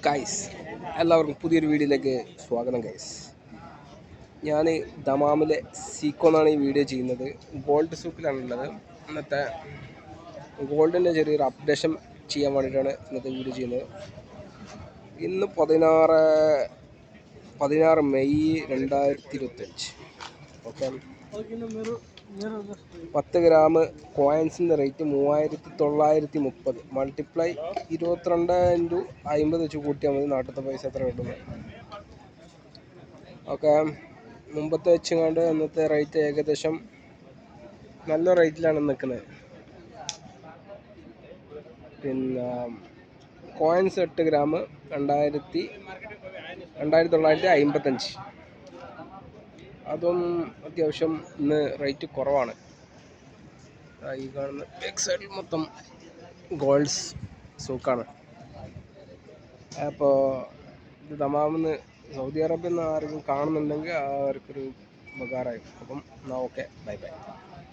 Guys, എല്ലാവർക്കും പുതിയൊരു വീഡിയോയിലേക്ക് സ്വാഗതം ഗൈസ്. ഞാൻ ദമാമിലെ സീക്കോ എന്നാണ് ഈ വീഡിയോ ചെയ്യുന്നത്. ഗോൾഡ് സൂക്കിലാണുള്ളത്. ഇന്നത്തെ ഗോൾഡിൻ്റെ ചെറിയൊരു അപ്ഡേഷൻ ചെയ്യാൻ വേണ്ടിയിട്ടാണ് ഇന്നത്തെ വീഡിയോ ചെയ്യുന്നത്. ഇന്ന് 16 മെയ് 2025. ഓക്കെ, 10 ഗ്രാം കോയിൻസിൻ്റെ റേറ്റ് 3930. മൾട്ടിപ്ലൈ 22 × 50 വെച്ച് കൂട്ടിയാൽ മതി. നാട്ടിലത്തെ പൈസ എത്ര കിട്ടുന്നത്. ഓക്കെ, മുമ്പത്തെ വെച്ചുകൊണ്ട് ഇന്നത്തെ റേറ്റ് ഏകദേശം നല്ല റേറ്റിലാണ് നിൽക്കുന്നത്. പിന്നെ കോയിൻസ് 8 ഗ്രാം 2955. അതും അത്യാവശ്യം ഇന്ന് റേറ്റ് കുറവാണ്. ഈ കാണുന്ന ബാക്ക് സൈഡിൽ മൊത്തം ഗോൾഡ്സ് സൂക്കാണ്. അപ്പോൾ ഇത് ദമാമിന്ന് സൗദി അറേബ്യയിൽ നിന്ന് ആരെങ്കിലും കാണുന്നുണ്ടെങ്കിൽ അവർക്കൊരു ഉപകാരമായി. അപ്പം എന്നാൽ ഓക്കെ, ബൈ ബൈ.